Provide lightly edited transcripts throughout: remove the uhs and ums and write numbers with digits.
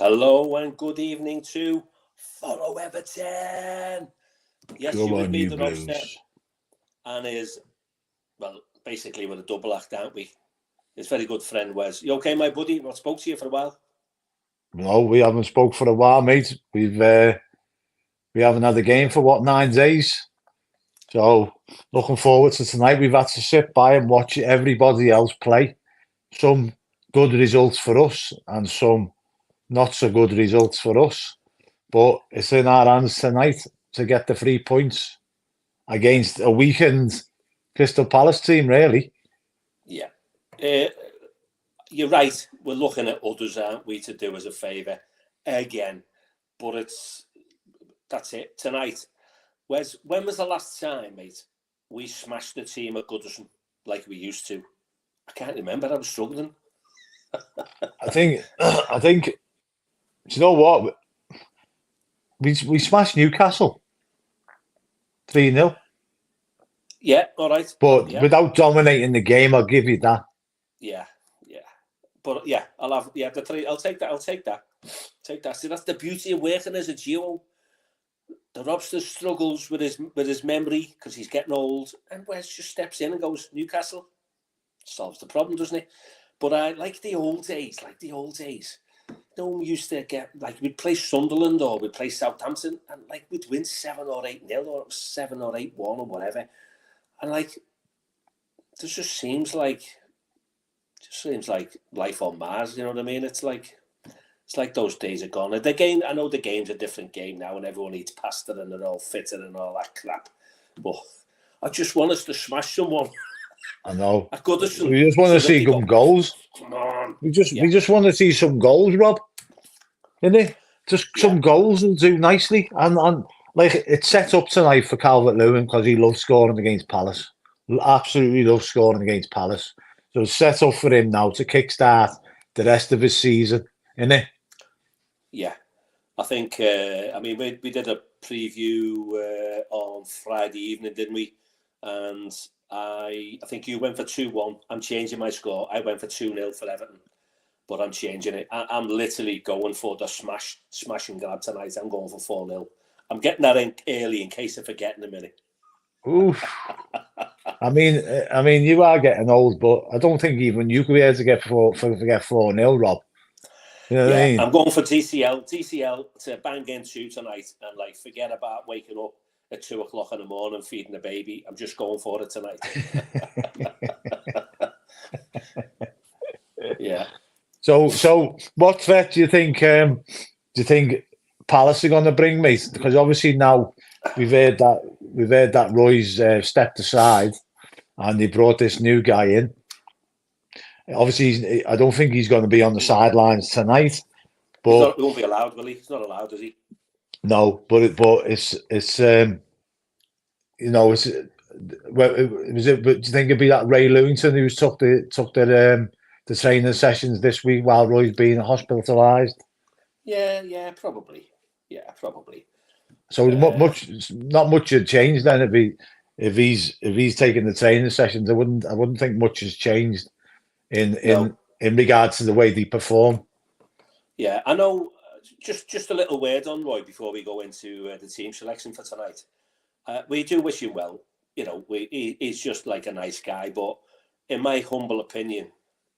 Hello and good evening to Follow Everton. Yes, Come you with on, me, you the Rob Step, Blues. and basically with a double act, aren't we? His very good friend Wez. You okay, my buddy? Not spoke to you for a while. No, we haven't spoke for a while, mate. We haven't had a game for 9 days. So looking forward to tonight. We've had to sit by and watch everybody else play. Some good results for us and some not so good results for us. But it's in our hands tonight to get the 3 points against a weakened Crystal Palace team, really. Yeah. You're right. We're looking at others, aren't we, to do us a favour again. But that's it. Tonight. When was the last time, mate, we smashed the team at Goodison like we used to? I can't remember. I was struggling. I think, do you know what? We smashed Newcastle 3-0. Yeah, all right. But Yeah. without dominating the game, I'll give you that. Yeah. But yeah, I'll have the three. I'll take that. Take that. See, that's the beauty of working as a duo. The Robster struggles with his memory because he's getting old, and Wes just steps in and goes, Newcastle, solves the problem, doesn't he? But I like the old days. No one used to get, we'd play Sunderland or we'd play Southampton, and we'd win 7 or 8-0 or 7 or 8-1 or whatever, and it just seems like life on Mars. You know what I mean? It's like those days are gone. The game, I know the game's a different game now, and everyone eats pasta and they're all fitter and all that crap. But I just want us to smash someone. I know. We just want to see some goals. Come on. We just want to see some goals, Rob. Innit? Just some goals will do nicely. And it's set up tonight for Calvert-Lewin because he loves scoring against Palace. Absolutely loves scoring against Palace. So it's set up for him now to kickstart the rest of his season, innit? Yeah. I think, we did a preview on Friday evening, didn't we? And I think you went for 2-1. I'm changing my score. I went for 2-0 for Everton, but I'm changing it. I'm literally going for the smash and grab tonight. I'm going for 4-0. I'm getting that in early in case I forget in a minute. Oof. I mean, you are getting old, but I don't think even you could be able to get 4-0, Rob. You know what I mean? I'm going for TCL to bang in 2 tonight and forget about waking up at 2 o'clock in the morning feeding the baby. I'm just going for it tonight. Yeah. So what threat do you think? Palace are going to bring, mate? Because obviously now we've heard that Roy's stepped aside, and they brought this new guy in. Obviously, I don't think he's going to be on the sidelines tonight. But he won't be allowed, will he? He's not allowed, is he? No, but it's you know, it's. Was it? Do you think it'd be that Ray Lewington who took the training sessions this week while Roy's being hospitalised? Yeah, probably. So not much had changed then if he's taking the training sessions. I wouldn't think much has changed in regards to the way they perform. Yeah, I know. Just a little word on Roy before we go into the team selection for tonight. We do wish him well. You know, he's just like a nice guy, but in my humble opinion,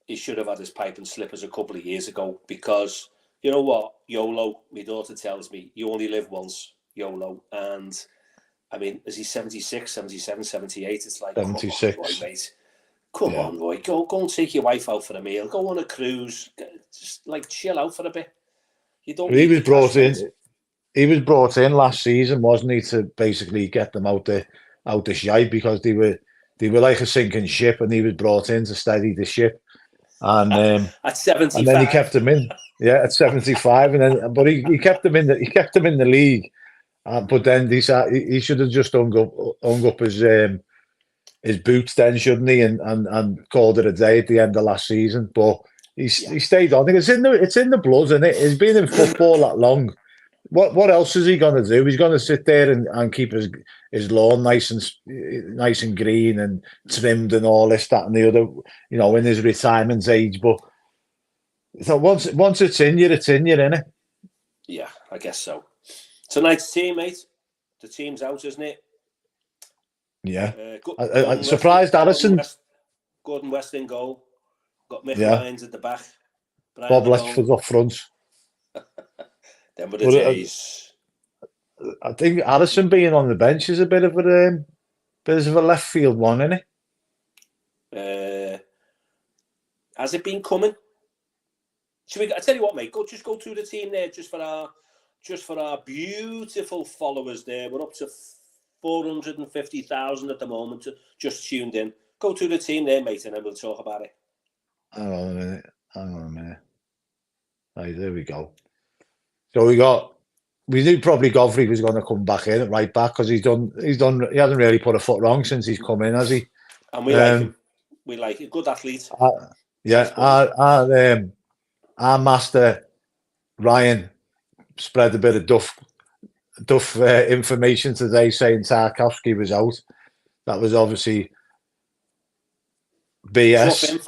he should have had his pipe and slippers a couple of years ago, because you know what? YOLO, my daughter tells me, you only live once, YOLO. And I mean, is he 76, 77, 78? It's like 76. Come on, Roy, mate. Come on, Roy. Go and take your wife out for a meal. Go on a cruise. Just chill out for a bit. You don't. He was brought in. He was brought in last season, wasn't he, to basically get them out the shite, because they were like a sinking ship, and he was brought in to steady the ship. And at 75, and then he kept them in. Yeah, at 75, but he kept them in the league. But then he should have just hung up his boots then, shouldn't he? And called it a day at the end of last season. But he stayed on. It's in the blood, isn't it? He's been in football that long. What else is he going to do? He's going to sit there and keep his lawn nice and green and trimmed and all this, that, and the other. You know, in his retirement age. But so once it's in you, innit? Yeah, I guess so. Tonight's team, mate. The team's out, isn't it? Yeah. Gordon Surprised Addison. Gordon West in goal. Got Mick Yeah. Lyons at the back. Bob Letchford up front. Then with the days. I think Addison being on the bench is a bit of a left field one, isn't it? Has it been coming? I tell you what, mate. Just go through the team there, just for our beautiful followers. There, we're up to 450,000 at the moment. Just tuned in. Go through the team there, mate, and then we'll talk about it. Hang on a minute. Right, there we go. So we knew probably Godfrey was going to come back in at right back because he hasn't really put a foot wrong since he's come in, has he? And we like him. We like a good athlete. Our master Ryan spread a bit of duff information today saying Tarkowski was out. That was obviously BS.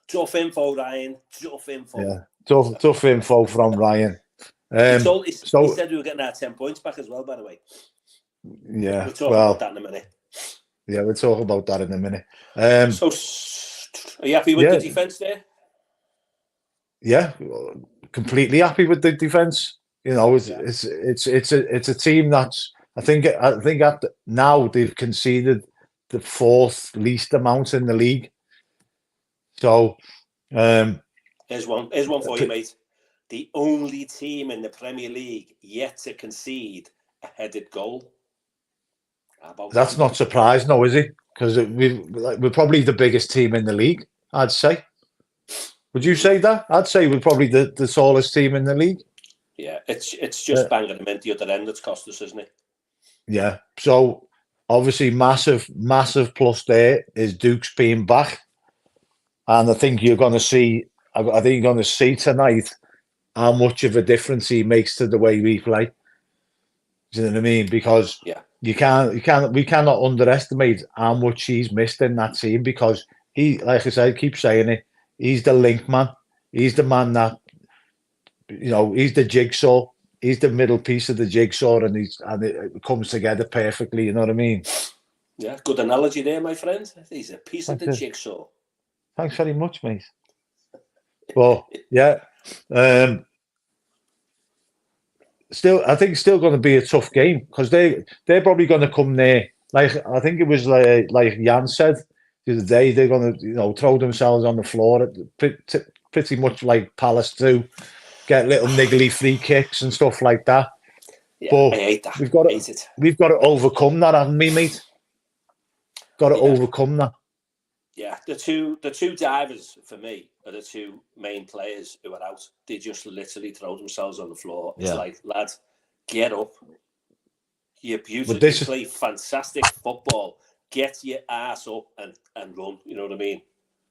Tough info, Ryan. Tough info. Yeah, tough info from Ryan. He said we were getting our 10 points back as well, by the way. Yeah, we'll talk about that in a minute. Yeah, we'll talk about that in a minute. So, are you happy with the defence there? Yeah, completely happy with the defence. You know, it's a team that's I think now they've conceded the fourth least amount in the league. So, here's one for you, mate. The only team in the Premier League yet to concede a headed goal. That's not surprising, though, is it? Because we're probably the biggest team in the league, I'd say. Would you say that? I'd say we're probably the tallest team in the league. Yeah, it's just banging them at the other end that's cost us, isn't it? Yeah. So obviously, massive plus there is Dukes being back, and I think you're going to see. I think you're going to see tonight how much of a difference he makes to the way we play. Do you know what I mean? Because we cannot underestimate how much he's missed in that team because he, like I said, I keep saying it. He's the link man. He's the man that, he's the jigsaw. He's the middle piece of the jigsaw, and it comes together perfectly. You know what I mean? Yeah, good analogy there, my friend. He's a piece of the jigsaw. Thanks very much, mate. Well, yeah. I think it's still going to be a tough game because they're probably going to come there. Like I think it was like Jan said the other day, they're going to throw themselves on the floor, pretty much like Palace do, get little niggly free kicks and stuff like that. Yeah, but I hate that. We've got to overcome that, haven't we, mate? Got to overcome that. Yeah, the two divers for me are the two main players who are out. They just literally throw themselves on the floor. It's like, lads, get up. You beautifully play fantastic football. Get your ass up and run. You know what I mean?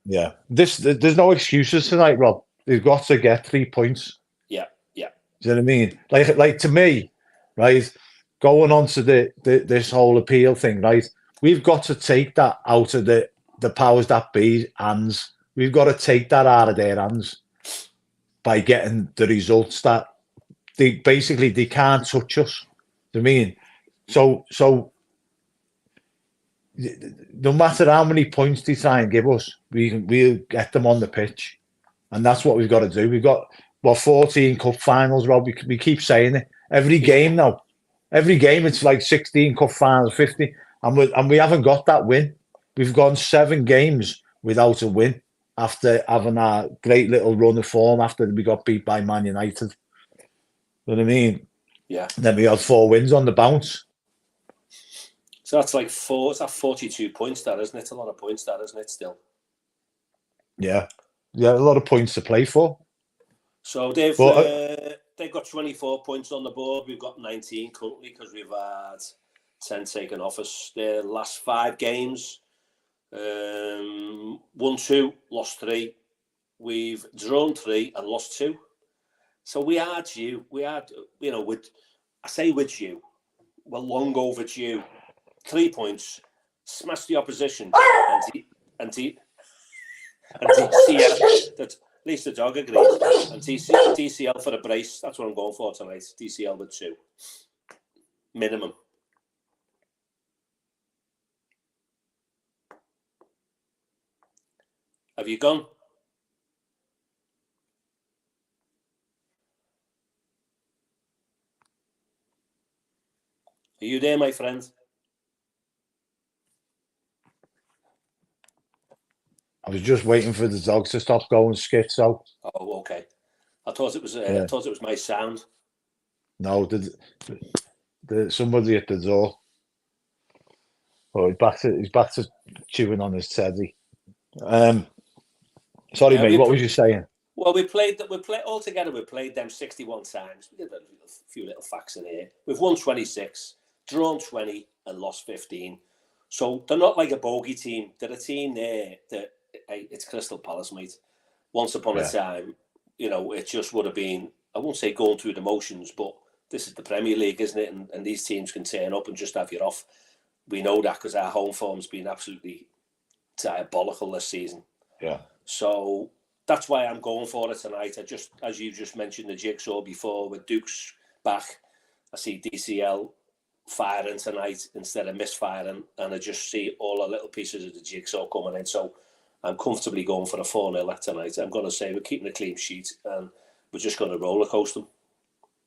Yeah. There's no excuses tonight, Rob. They've got to get 3 points. Yeah. Do you know what I mean? Like to me, right? Going on to this whole appeal thing, right? We've got to take that out of the powers that be hands. We've got to take that out of their hands by getting the results that they can't touch us. I mean, so no matter how many points they try and give us, we'll get them on the pitch, and that's what we've got to do. We've got 14 cup finals, Rob. We keep saying it every game now. Every game it's like 16 cup finals, 50, and we haven't got that win. We've gone 7 games without a win after having a great little run of form after we got beat by Man United. You know what I mean? Yeah. And then we had 4 wins on the bounce. So that's like 42 points, that, isn't it? A lot of points, that, isn't it, still? Yeah. Yeah, a lot of points to play for. So they've got 24 points on the board. We've got 19 currently because we've had 10 taken off us. Their last 5 games, won 2, lost 3. We've drawn 3 and lost 2. So we are due. I say we're due. We're long overdue. 3 points, smash the opposition, and see that least the dog agrees. And DCL for a brace. That's what I'm going for tonight. DCL with 2. Minimum. Have you gone? Are you there, my friend? I was just waiting for the dog to stop going schizo. Oh, okay. I thought it was. I thought it was my sound. No, somebody at the door. Oh, he's back to chewing on his teddy. Sorry, mate. What was you saying? Well, we played all together. We played them 61 times. We did a few little facts in here. We've won 26, drawn 20, and lost 15. So they're not like a bogey team. They're a team there that it's Crystal Palace, mate. Once upon a time, it just would have been, I won't say going through the motions, but this is the Premier League, isn't it? And these teams can turn up and just have you off. We know that because our home form's been absolutely diabolical this season. Yeah. So that's why I'm going for it tonight. I just, as you just mentioned, the jigsaw before with Duke's back. I see DCL firing tonight instead of misfiring, and I just see all the little pieces of the jigsaw coming in. So I'm comfortably going for a 4-0 tonight. I'm going to say we're keeping a clean sheet and we're just going to roller coaster them.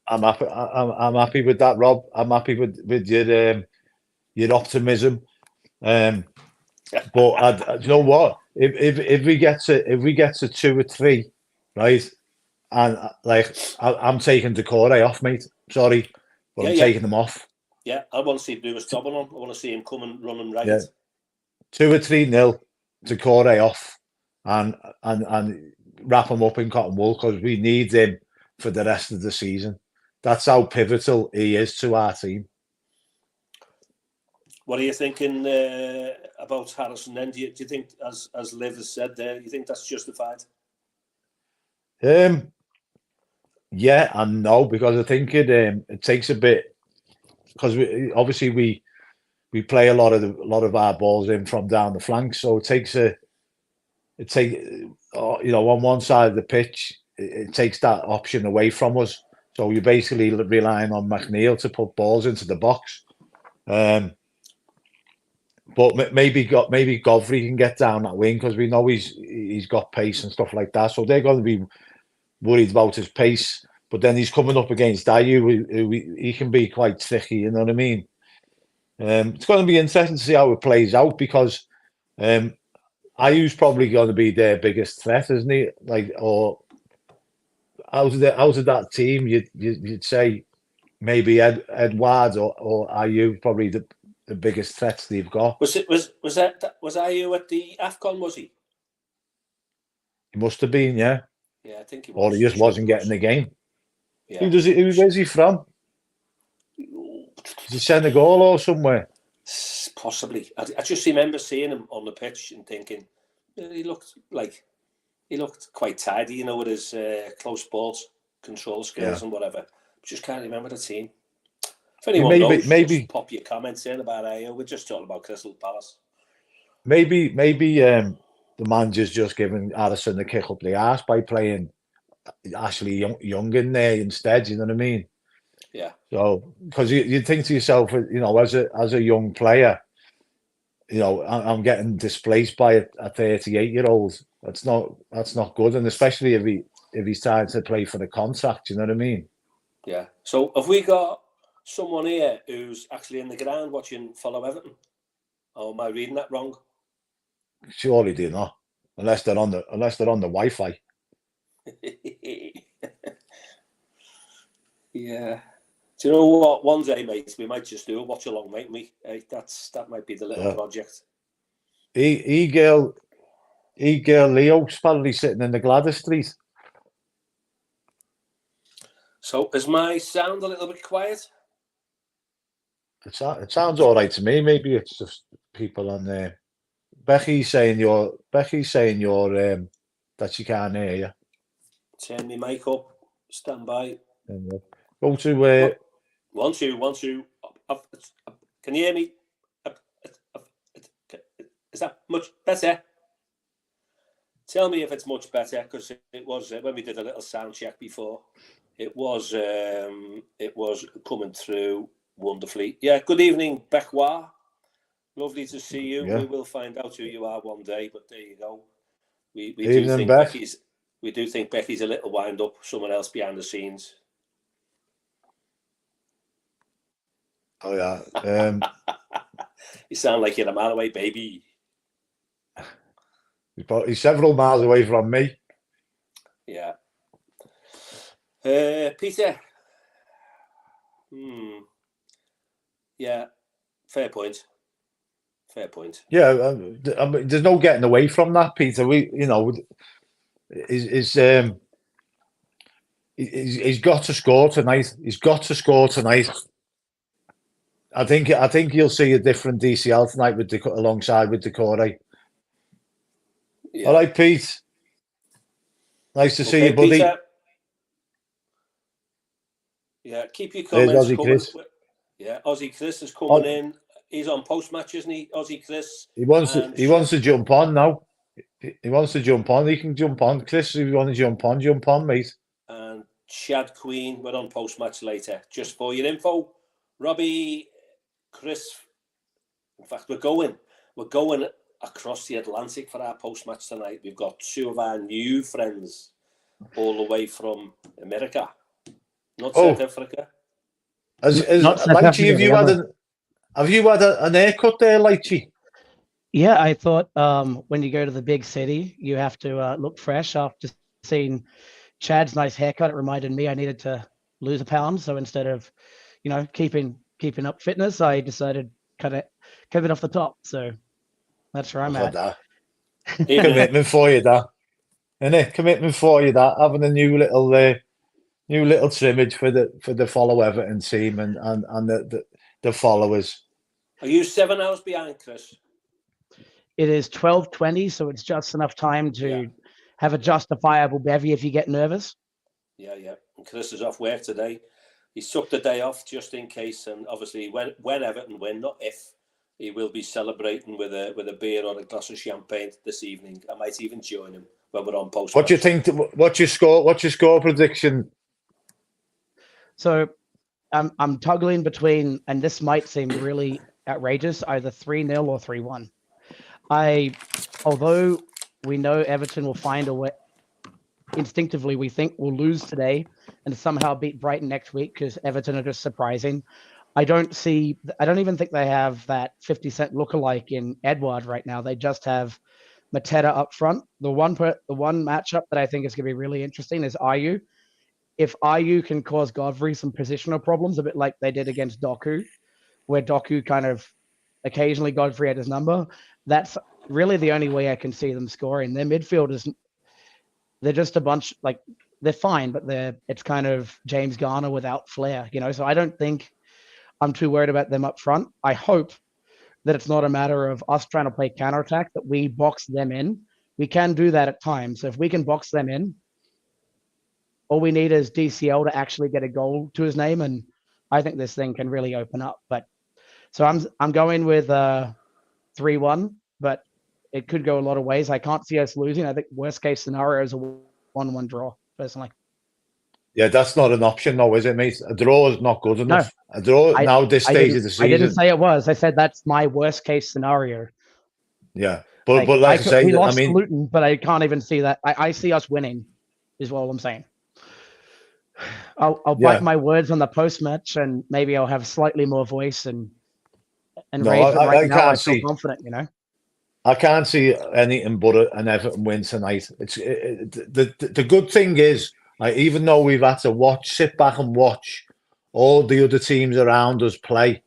I'm happy with that, Rob. I'm happy with your optimism. But you know what? If we get to 2 or 3, right? And I'm taking Decore off, mate. Sorry, but I'm taking them off. Yeah, I want to see Lewis Dobbin on. I want to see him coming running right. Yeah. 2 or 3-0, Decore off, and wrap him up in cotton wool because we need him for the rest of the season. That's how pivotal he is to our team. What are you thinking about Harrison then? Do you think, as Liv has said there, you think that's justified? Yeah and no, because I think it takes a bit, because we play a lot of our balls in from down the flanks, so it takes on one side of the pitch, it takes that option away from us. So you're basically relying on McNeil to put balls into the box. But maybe Godfrey can get down that wing because we know he's got pace and stuff like that. So they're going to be worried about his pace. But then he's coming up against Ayew, who he can be quite tricky. You know what I mean? It's going to be interesting to see how it plays out because Ayew's probably going to be their biggest threat, isn't he? Or out of that team, you'd say maybe Edwards or Ayew probably the biggest threats they've got. Was Ayew at the AFCON, was he? He must have been, yeah. Yeah, I think he was. Or he just wasn't getting the game. Yeah. Where's he from? Is he Senegal or somewhere? Possibly. I just remember seeing him on the pitch and thinking he looked quite tidy, with his close ball control skills and whatever. Just can't remember the team. If anyone knows, just pop your comments in about Ayew. We're just talking about Crystal Palace. Maybe the manager's just giving Addison a kick up the arse by playing Ashley Young in there instead. You know what I mean? Yeah. So because you think to yourself, as a young player, I'm getting displaced by a 38-year-old. That's not good, and especially if he's trying to play for the contract. You know what I mean? Yeah. So have we got someone here who's actually in the ground watching Follow Everton? Or am I reading that wrong? Surely they're not, unless they're on the Wi-Fi. Yeah. Do you know what? One day, mate, we might just do a watch along, mate. That might be the little project. E-girl Leo's probably sitting in the Gladys Street. So is my sound a little bit quiet? It sounds all right to me. Maybe it's just people on there. Becky's saying you're that she can't hear you. Turn my mic up. Stand by. Go to 1 2 1 2. Can you hear me? Is that much better? Tell me if it's much better, because it was when we did a little sound check before. It was coming through wonderfully. Yeah. Good evening, Becquois. Lovely to see you. Yeah. We will find out who you are one day, but there you go. We do Evening, think Beck. Becky's a little wind up. Someone else behind the scenes. Oh yeah. You sound like you're a mile away, baby. He's several miles away from me. Yeah. Peter. Yeah. Fair point. Yeah, I mean, there's no getting away from that, Peter. He's got to score tonight. He's got to score tonight. I think you'll see a different DCL tonight alongside with Decore. Yeah. All right, Pete. Nice to see you, buddy. Peter. Yeah, keep your comments There's Aussie coming. Chris. Yeah, Aussie Chris is coming in. He's on post-match, isn't he? Aussie Chris. He wants to jump on now. He wants to jump on. He can jump on. Chris, if you want to jump on, mate. And Chad Queen, we're on post-match later. Just for your info, Robby, Chris. In fact, we're going across the Atlantic for our post-match tonight. We've got two of our new friends all the way from America, not South Africa. Lychee, have you had an haircut there, Lychee? Yeah, I thought when you go to the big city, you have to look fresh. After seeing Chad's nice haircut, it reminded me I needed to lose a pound. So instead of, keeping up fitness, I decided cut it off the top. So that's where I'm at. That. Commitment for you, that. Isn't it? Commitment for you, that. Having a new little trimmage for the Follow Everton team and the followers. Are you 7 hours behind, Chris? It is 12:20, so it's just enough time to have a justifiable bevy if you get nervous. Yeah. And Chris is off work today. He took the day off just in case, and obviously when Everton win, not if, he will be celebrating with a beer or a glass of champagne this evening. I might even join him when we're on post. What do you think? What's your score prediction? So I'm toggling between, and this might seem really outrageous, either 3-0 or 3-1. Although we know Everton will find a way, instinctively we think we'll lose today and somehow beat Brighton next week because Everton are just surprising. I don't even think they have that 50 Cent lookalike in Edouard right now. They just have Mateta up front. The one matchup that I think is going to be really interesting is Ayew. If Ayew can cause Godfrey some positional problems, a bit like they did against Doku, where Doku kind of occasionally Godfrey had his number, that's really the only way I can see them scoring. Their midfielders, they're just a bunch, they're fine, but it's kind of James Garner without flair, so I don't think I'm too worried about them up front. I hope that it's not a matter of us trying to play counterattack, that we box them in. We can do that at times. So if we can box them in, all we need is DCL to actually get a goal to his name, and I think this thing can really open up. But so I'm going with 3-1, but it could go a lot of ways. I can't see us losing. I think worst case scenario is a 1-1 draw, personally. Yeah, that's not an option, though, is it, mate? A draw is not good enough. No, a draw now this stage of the season. I didn't say it was. I said that's my worst case scenario. Yeah, but like I say, we lost to Luton, but I can't even see that. I see us winning, is what I'm saying. I'll bite my words on the post match, and maybe I'll have slightly more voice and rage. But right now, I feel confident. I can't see anything but an Everton win tonight. The good thing is, even though we've had to sit back and watch all the other teams around us play,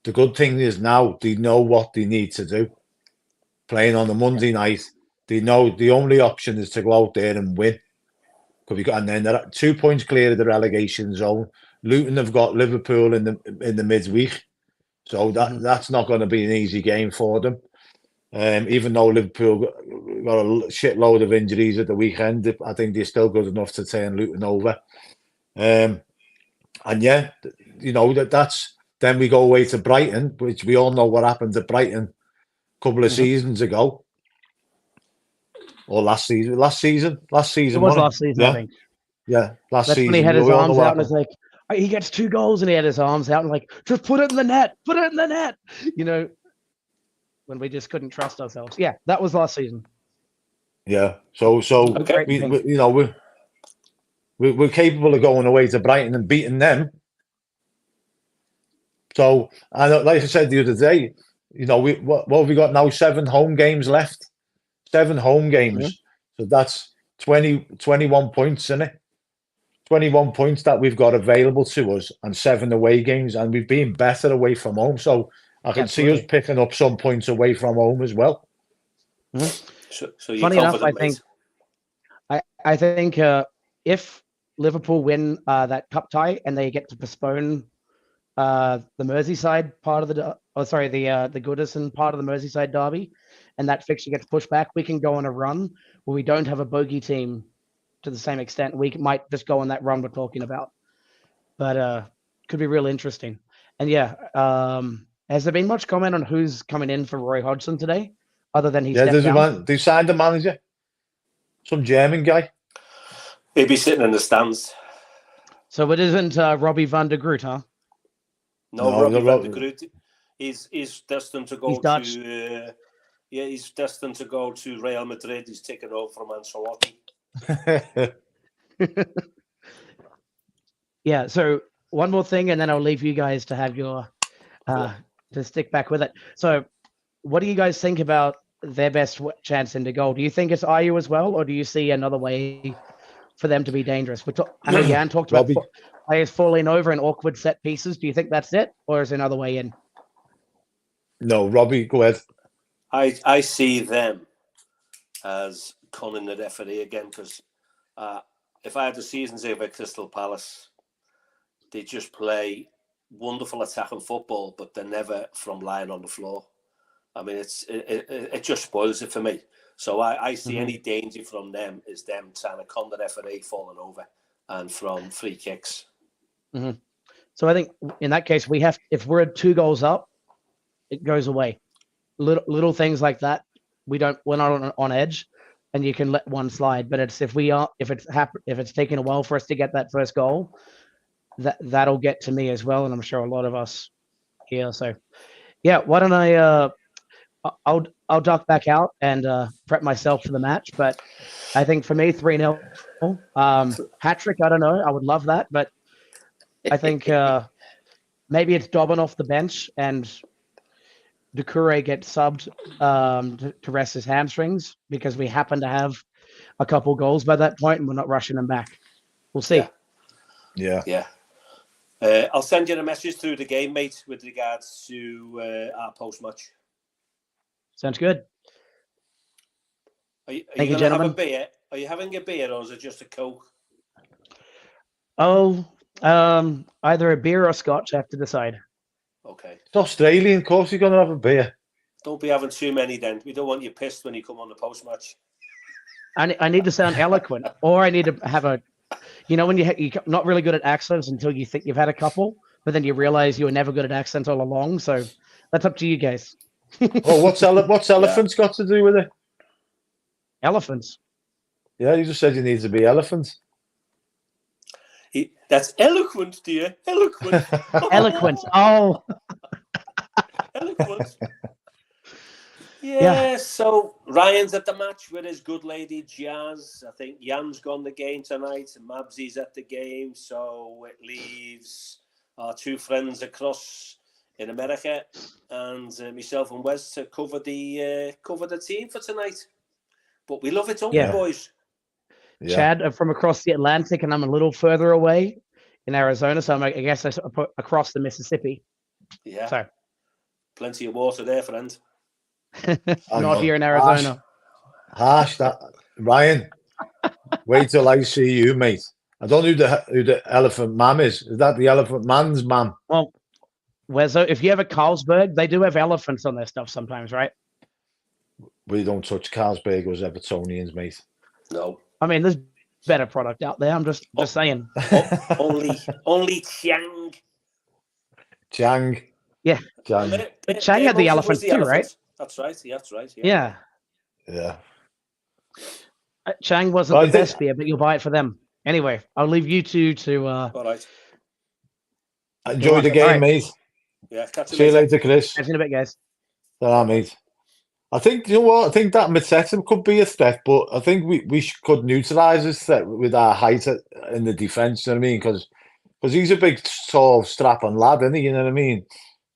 the good thing is now they know what they need to do. Playing on a Monday night, they know the only option is to go out there and win. And then they're 2 points clear of the relegation zone. Luton have got Liverpool in the midweek, so that's not going to be an easy game for them. Even though Liverpool got a shitload of injuries at the weekend, I think they're still good enough to turn Luton over. And yeah, that's then we go away to Brighton, which we all know what happened to Brighton a couple of seasons ago. or last season. Last season, It was wasn't last season, Yeah, I think. yeah, last That's season. when he had his We all know arms what out and was happened. like, "Oh, he gets 2 goals and he had his arms out and like, just put it in the net, put it in the net. You know, when we just couldn't trust ourselves. Yeah, that was last season. Yeah, so Okay. we you know we're capable of going away to Brighton and beating them. So, and like I said the other day, you know, what have we got now? 7 home games left. 7 home games. So that's 21 points, isn't it? 21 points that we've got available to us and 7 away games. And we've been better away from home. So I can see us Absolutely. picking up some points away from home as well. So you're Funny enough, confident, mate? I think if Liverpool win that cup tie and they get to postpone the Merseyside part of the Goodison part of the Merseyside derby, and that fixture gets pushed back, we can go on a run where we don't have a bogey team to the same extent. We might just go on that run we're talking about, but could be real interesting. And yeah, has there been much comment on who's coming in for Roy Hodgson today, other than he Yeah, stepped down? they signed a manager, some German guy. He'd be sitting in the stands. So it isn't Robbie van der Groot, huh? No, No, Robby Rob- van der Groot. He's destined to go He's Dutch. to. He's destined to go to Real Madrid. He's taken over from Ancelotti. Yeah. So one more thing, and then I'll leave you guys to have your to stick back with it. So, what do you guys think about their best chance into goal? Do you think it's Ayew as well, or do you see another way for them to be dangerous? I know Jan talked about Robbie. players falling over in awkward set pieces. Do you think that's it, or is there another way in? No, Robbie, go ahead. I see them as conning the referee again, because if I had the seasons over at Crystal Palace, they just play wonderful attacking football, but they're never from lying on the floor. I mean, it just spoils it for me. So I see any danger from them is them trying to con the referee falling over and from free kicks. So I think in that case, if we're at 2 goals up, it goes away. Little things like that, we're not on edge, and you can let one slide. But it's if it's taking a while for us to get that first goal, that'll get to me as well, and I'm sure a lot of us here. So yeah, why don't I'll duck back out and prep myself for the match. But I think for me, 3-0. Hat-trick, I don't know. I would love that, but I think maybe it's Dobbin off the bench and Doucouré gets subbed to rest his hamstrings because we happen to have a couple goals by that point and we're not rushing them back. We'll see. Yeah. I'll send you a message through the game, mate, with regards to our post-match. Sounds good. Are you Thank you, going to have a gentlemen. beer? Are you having a beer or is it just a Coke? Oh, either a beer or scotch. I have to decide. Okay. It's Australian, of course you're going to have a beer. Don't be having too many then. We don't want you pissed when you come on the post-match. I need to sound eloquent, or I need to have a, when you're not really good at accents until you think you've had a couple, but then you realize you were never good at accents all along. So that's up to you guys. Oh, what's elephants got to do with it? Elephants. Yeah, you just said you need to be elephants. That's eloquent, dear. Eloquent. Eloquent. Oh. Eloquent. Yeah, so Ryan's at the match with his good lady Jazz. I think Jan's gone the game tonight and Mabsy's at the game. So it leaves our 2 friends across in America and myself and Wes to cover the team for tonight. But we love it, don't we, boys? Yeah. Chad from across the Atlantic, and I'm a little further away in Arizona, so I guess I put across the Mississippi. Yeah. So plenty of water there, friend. Not here in Arizona. Harsh that, Ryan. Wait till I see you, mate. I don't know who the elephant man is. Is that the elephant man's man? Well, Wezo, if you have a Carlsberg, they do have elephants on their stuff sometimes, right? We don't touch Carlsberg or Evertonians, mate. No. I mean, there's better product out there. I'm just saying. Only Chang. Chang. Yeah. Chang. But Chang had the elephants too, right? That's right. That's right. Yeah. Yeah. Chang wasn't Well, the best beer, but you'll buy it for them. Anyway, I'll leave you two to. All right. enjoy the All game, right. mate. Yeah, catch you See you later. later, Chris. Catch you in a bit, guys. Ta-ra, mate. I think, you know what? I think that Mateta could be a threat, but I think we could neutralise his threat with our height in the defence. You know what I mean? Because he's a big, tall, strapping lad, isn't he? You know what I mean?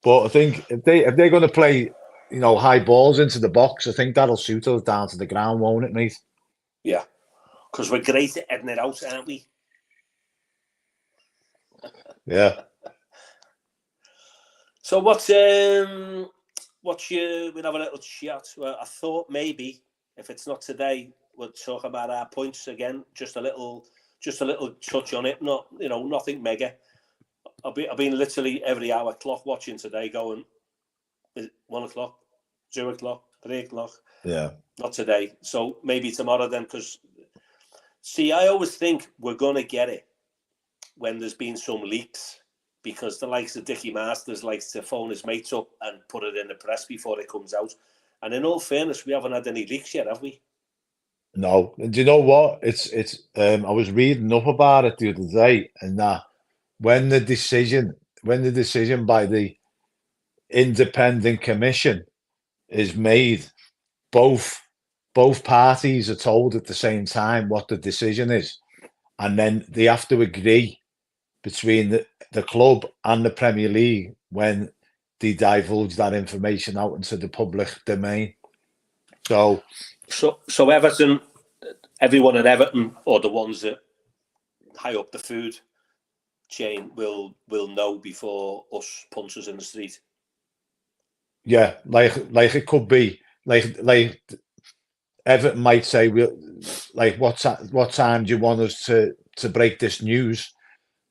But I think if they're going to play, you know, high balls into the box, I think that'll suit us down to the ground, won't it, mate? Yeah, because we're great at heading it out, aren't we? Yeah. So what's your? We'll have a little chat. Well, I thought maybe if it's not today, we'll talk about our points again. Just a little touch on it. Not, you know, nothing mega. I've been literally every hour clock watching today, going 1 o'clock, 2 o'clock, 3 o'clock. Yeah. Not today. So maybe tomorrow then. Because see, I always think we're gonna get it when there's been some leaks. Because the likes of Dickie Masters likes to phone his mates up and put it in the press before it comes out. And in all fairness, we haven't had any leaks yet, have we? No. And do you know what? It's I was reading up about it the other day, and that when the decision by the independent commission is made, both parties are told at the same time what the decision is, and then they have to agree between the club and the Premier League when they divulge that information out into the public domain. So Everton, everyone at Everton, or the ones that high up the food chain, will know before us punters in the street. yeah, like it could be like Everton might say, "We'll like what time do you want us to break this news?"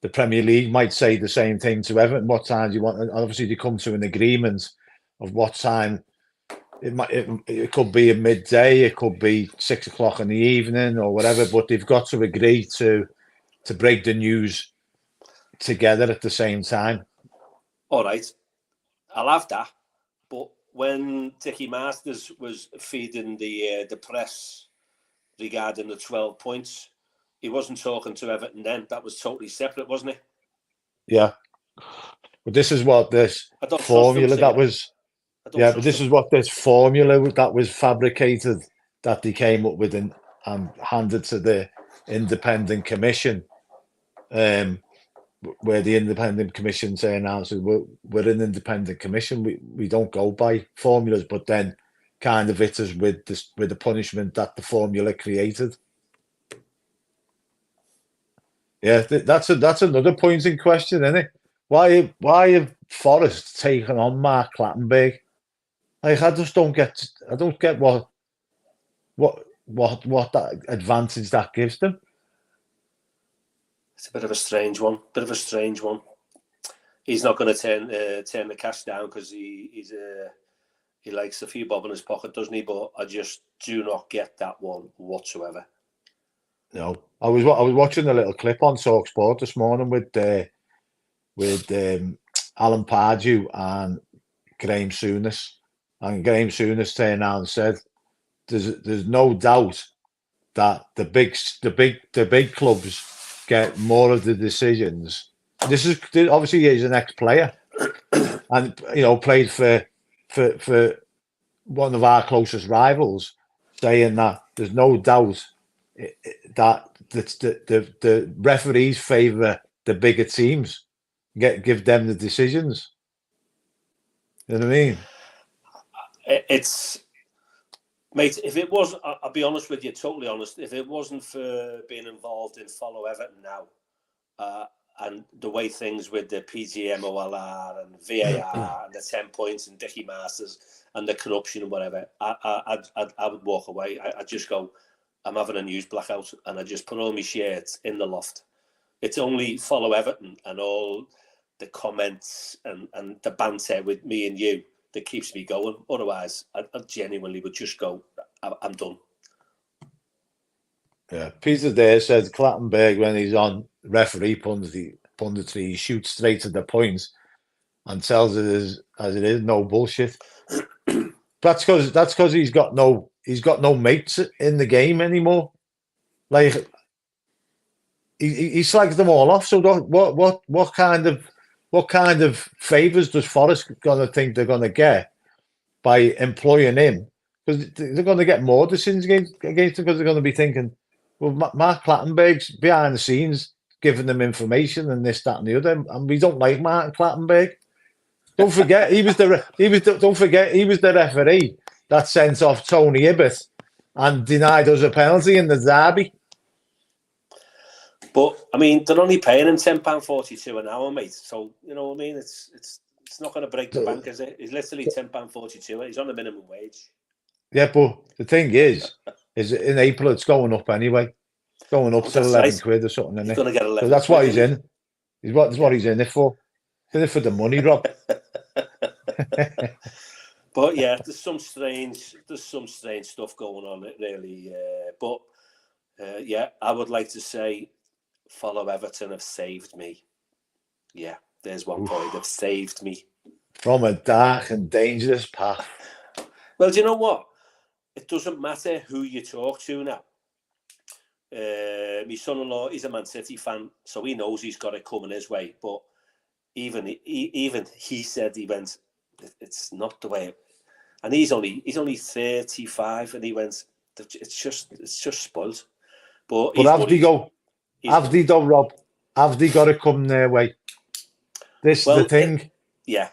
The Premier League might say the same thing to Everton. What time do you want? And obviously, they come to an agreement of what time. It could be a midday. It could be 6 o'clock in the evening or whatever. But they've got to agree to break the news together at the same time. All right, I'll have that. But when Dickie Masters was feeding the press regarding the 12 points, he wasn't talking to Everton then. That was totally separate, wasn't it? Yeah. But this is what this I don't formula trust him, that was. Yeah, but this is what this formula that was fabricated that they came up with and handed to the independent commission. Where the independent commission saying now, so we're an independent commission. We don't go by formulas, but then kind of hit us with the punishment that the formula created. Yeah, that's another point in question, isn't it? Why have Forest taken on Mark Clattenburg? Like, I don't get what that advantage that gives them. It's a bit of a strange one. He's not going to turn the cash down because he likes a few bob in his pocket, doesn't he? But I just do not get that one whatsoever. No, I was watching a little clip on TalkSport this morning with Alan Pardew and Graham Souness, and Graham Souness turned out and said, "There's no doubt that the big clubs get more of the decisions." This is obviously he's an ex-player, and played for one of our closest rivals, saying that there's no doubt that the referees favour the bigger teams, give them the decisions. You know what I mean? It's, mate, if it wasn't, I'll be honest with you, totally honest, if it wasn't for being involved in Follow Everton now, and the way things with the PGMOLR and VAR and the 10 points and Dickie Masters and the corruption and whatever, I would walk away. I'd just go, I'm having a news blackout, and I just put all my shirts in the loft. It's only Follow Everton and all the comments and the banter with me and you that keeps me going. Otherwise, I genuinely would just go, I'm done. Yeah, Peter there said Clattenburg, when he's on referee punditry, he shoots straight to the point and tells it as it is, no bullshit. That's because he's got no he's got no mates in the game anymore. Like he slags them all off. So what kind of favours does Forest gonna think they're gonna get by employing him? Because they're gonna get more decisions against him because they're gonna be thinking, well, Mark Clattenburg's behind the scenes giving them information and this, that, and the other, and we don't like Martin Clattenburg. Don't forget he was the referee that sent off Tony Hibbert and denied us a penalty in the derby. But I mean, they're only paying him £10.42 an hour, mate. So you know what I mean. It's not going to break the bank, is it? It's literally £10.42. He's on the minimum wage. Yeah, but the thing is in April it's going up anyway. It's going up to 11 quid or something. He's going to get 11. So that's what he's in. That's what he's in it for. He's in it for the money, Rob. But yeah, there's some strange stuff going on. It really. But yeah, I would like to say, Follow Everton have saved me. Yeah, there's one point. They've saved me from a dark and dangerous path. Well, do you know what? It doesn't matter who you talk to now. My son-in-law is a Man City fan, so he knows he's got it coming his way. But even he said, he went, it's not the way. And he's only 35, and he went, it's just spoiled. But have they though, Rob? Have they got to come their way? This is the thing. Yeah.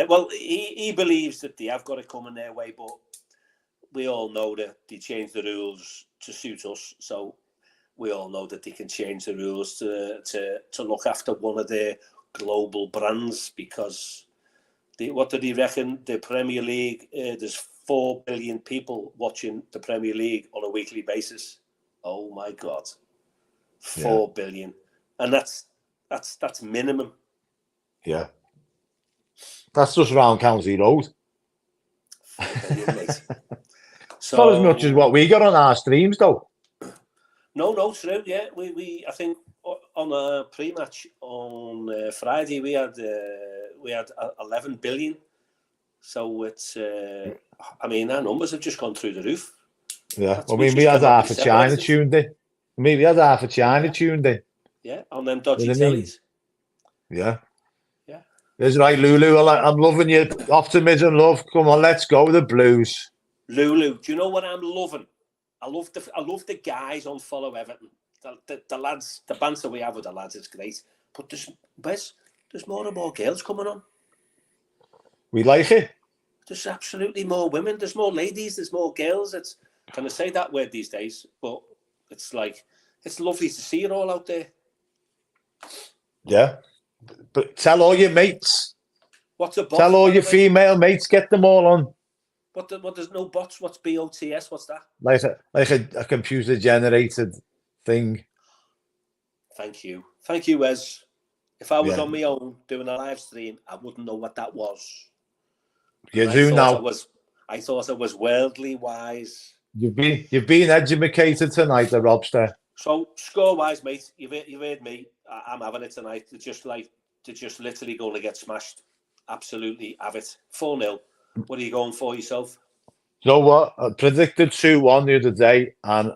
Well, he believes that they have got to come in their way, but we all know that they changed the rules to suit us. So we all know that they can change the rules to look after one of their global brands, because what do they reckon? The Premier League, there's 4 billion people watching the Premier League on a weekly basis. Oh my God, 4 billion, and that's minimum. Yeah, that's just round County Road. 4 billion, mate. So, not as much as what we got on our streams, though. No, true. Yeah, we I think on a pre-match on Friday we had 11 billion. So it's I mean, our numbers have just gone through the roof. Yeah, I mean, we had half of China tuned in. We had half of China tuned in. Yeah, on them dodgy tellies. Yeah. That's right, Lulu. I'm loving your optimism, love. Come on, let's go the Blues. Lulu, do you know what I'm loving? I love the guys on Follow Everton. The lads, the banter we have with the lads is great. But there's more and more girls coming on. We like it. There's absolutely more women. There's more ladies. There's more girls. It's, can I say that word these days? But it's like, it's lovely to see it all out there. Yeah. But tell all your mates. What's a bot? Tell all your female mates, get them all on. What there's no bots? What's BOTS? What's that? Like a computer generated thing. Thank you, Wez. If I was on my own doing a live stream, I wouldn't know what that was. You do now. I thought it was worldly wise. You've been educated tonight, the Robster. So score wise, mate, you've heard me. I'm having it tonight. They're just literally going to get smashed. Absolutely have it. 4-0. What are you going for yourself? You know what? I predicted 2-1 the other day, and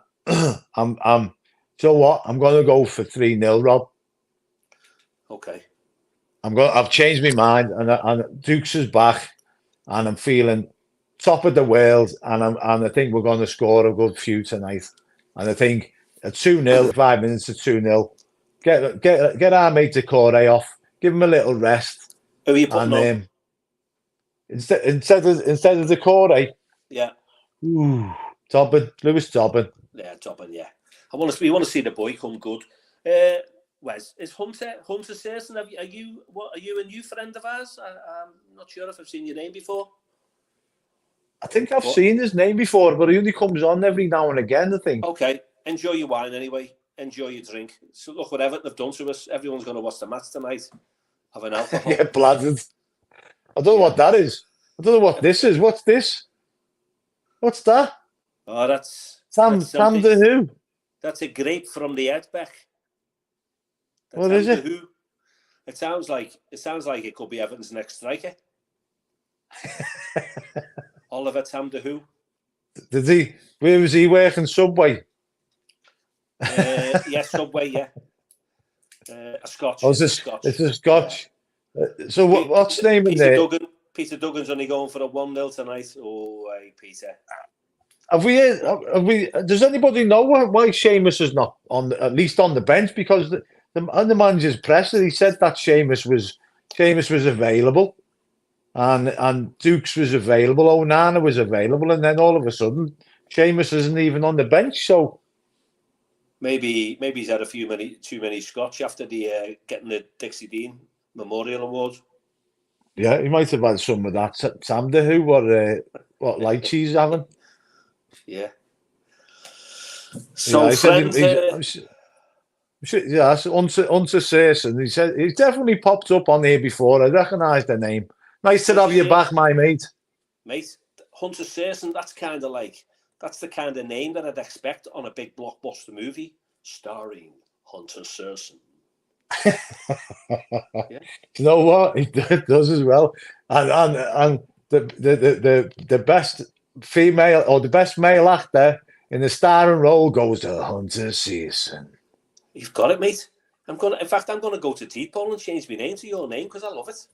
so what? I'm going to go for 3-0, Rob. Okay. I've changed my mind, and Dukes is back, and I'm feeling top of the world, and I think we're going to score a good few tonight. And I think at 2-0, 5 minutes to 2-0, get our mate Decore off, give him a little rest. Who are you putting on? Instead of Decore, yeah, Lewis Dobbin. Yeah, Dobbin. Yeah, we want to see the boy come good. Wes, is Hunter certain? Are you a new friend of ours? I'm not sure if I've seen your name before. I think I've seen his name before, but he only comes on every now and again, I think. Okay, enjoy your wine anyway. Enjoy your drink. So look what Everton have done to us. Everyone's going to watch the match tonight. Have an alcohol. Yeah, bladdered. I don't know what that is. I don't know what this is. What's this? What's that? Oh, that's Sam the Who. That's a grape from the Outback. What is it? Who. It sounds like it could be Everton's next striker. Oliver Tam the Who. Did he? Where was he working? Subway? Yeah, Subway, yeah. A Scotch. Oh, It's a it's Scotch. a Scotch. So what's the name in there? Peter Duggan's only going for a 1-0 tonight. Oh, hey, Peter. Have we? Does anybody know why Seamus is not on, at least on the bench? Because on the manager's presser, he said that Seamus was available, and Dukes was available, Onana was available, and then all of a sudden, Seamus isn't even on the bench. So maybe he's had too many Scotch after the getting the Dixie Dean Memorial Award. yeah, he might have had some of that. Samder, who what lights he's having. Yeah. So, yeah, friend, yeah, Hunter Searson. He said he's definitely popped up on here before. I recognise the name. Nice to have you back, my mate. Mate, Hunter Searson. That's the kind of name that I'd expect on a big blockbuster movie starring Hunter Searson. Yeah. You know what? He does as well. And the best female or the best male actor in the starring role goes to Hunter Searson. You've got it, mate. I'm gonna go to T-Pole and change my name to your name because I love it.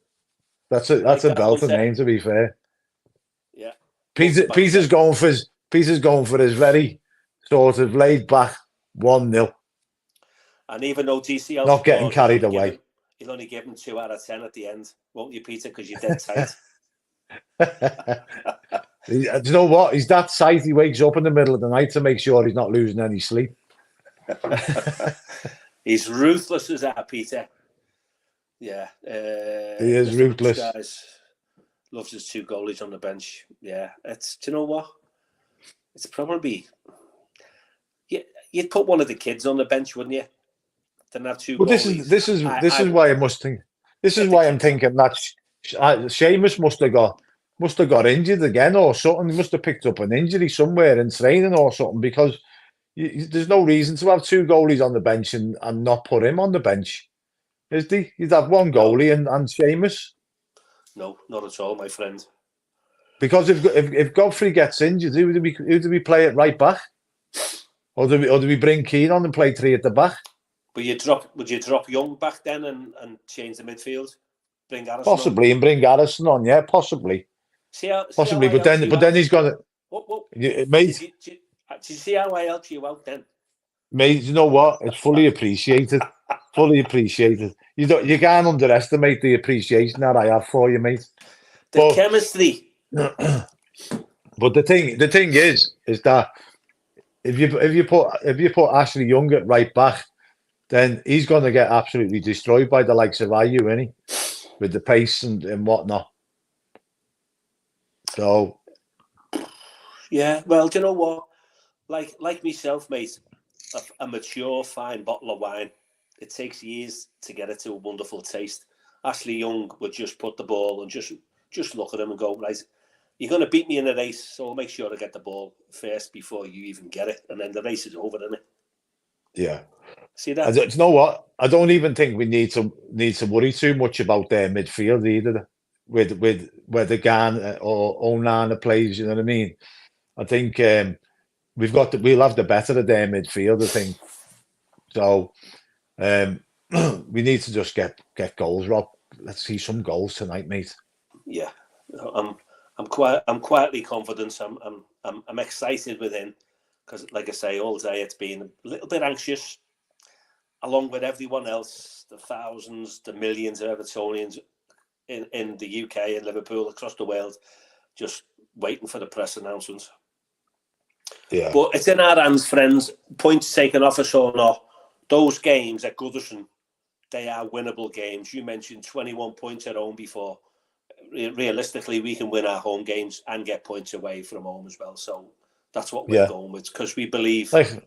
That's a belter name, to be fair. Yeah. Peter's going for his very sort of laid back 1-0. And even though DCL not getting carried away, he'll only give him 2 out of 10 at the end, won't you, Peter? Because you're dead tight. Do you know what? He's that tight. He wakes up in the middle of the night to make sure he's not losing any sleep. He's ruthless as that, Peter. Yeah, he is ruthless. Guys loves his 2 goalies on the bench. Yeah, do you know what? It's probably you'd put one of the kids on the bench, wouldn't you? Then have 2 goalies. This is why I must think. This is why I'm thinking that Seamus must have got injured again or something. He must have picked up an injury somewhere in training or something, because there's no reason to have 2 goalies on the bench and not put him on the bench. Is there? You'd have 1 goalie and Seamus. No, not at all, my friend. Because if Godfrey gets injured, who do we play at right back? Or do we bring Keane on and play 3 at the back? Would you drop Young back then and change the midfield? Bring Harrison possibly on? And bring Harrison on, yeah, possibly. Possibly, but then he's gonna. Mate, do you see how I helped you out then? Mate, you know what? It's fully appreciated. Fully appreciated. You can't underestimate the appreciation that I have for you, mate. Chemistry. But the thing is that if you put Ashley Young at right back, then he's going to get absolutely destroyed by the likes of IU, isn't he? With the pace and whatnot. So, yeah. Well, do you know what? Like myself, mate, a mature, fine bottle of wine, it takes years to get it to a wonderful taste. Ashley Young would just put the ball and just look at him and go, right, you're going to beat me in a race, so I'll make sure to get the ball first before you even get it, and then the race is over, isn't it? Yeah. See that? You know what? I don't even think we need to worry too much about their midfield either, with whether Gan or Onana plays. You know what I mean? I think we'll have the better of their midfield, I think. So we need to just get goals, Rob. Let's see some goals tonight, mate. Yeah, I'm quietly confident. I'm excited within, because, like I say, all day it's been a little bit anxious, along with everyone else, the thousands, the millions of Evertonians in the UK and Liverpool, across the world, just waiting for the press announcement. Yeah. But it's in our hands, friends. Points taken off us or not, those games at Goodison, they are winnable games. You mentioned 21 points at home before. Realistically, we can win our home games and get points away from home as well. So that's what we're going with, because we believe. Like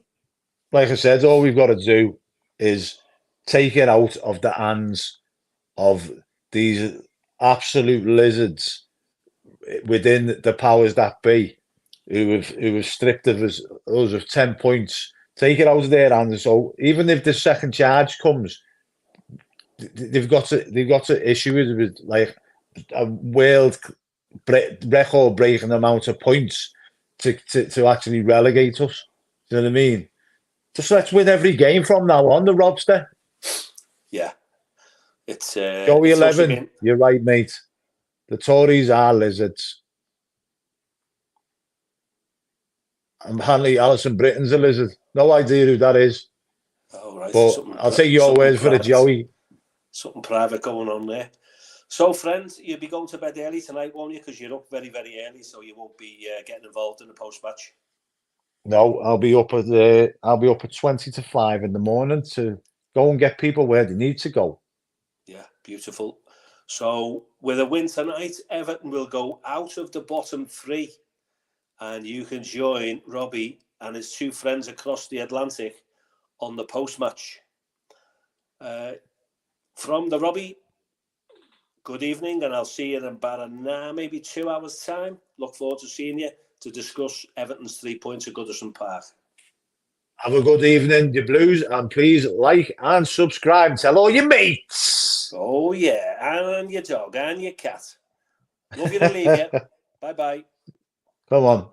I said, all we've got to do is take it out of the hands of these absolute lizards within the powers that be, who have stripped us of 10 points. Take it out of their hands. So even if the second charge comes, they've got to issue it with like a world record breaking amount of points to actually relegate us. Do you know what I mean? Just let's win every game from now on, the Robster. Yeah. It's Joey it's also 11, been, you're right, mate. The Tories are lizards. And apparently Alison Britton's a lizard. No idea who that is. oh, right. But I'll take your word for it, Joey. Something private going on there. So, friends, you'll be going to bed early tonight, won't you? Because you're up very, very early, so you won't be getting involved in the post-match. No, I'll be up at 20 to 5 in the morning to go and get people where they need to go. Yeah, beautiful. So, with a win tonight, Everton will go out of the bottom 3, and you can join Robbie and his 2 friends across the Atlantic on the post-match. From the Robbie, good evening, and I'll see you in about maybe 2 hours' time. Look forward to seeing you to discuss Everton's 3 points at Goodison Park. Have a good evening, you Blues, and please like and subscribe. Tell all your mates. Oh, yeah, and your dog and your cat. Love you to leave you. Bye-bye. Come on.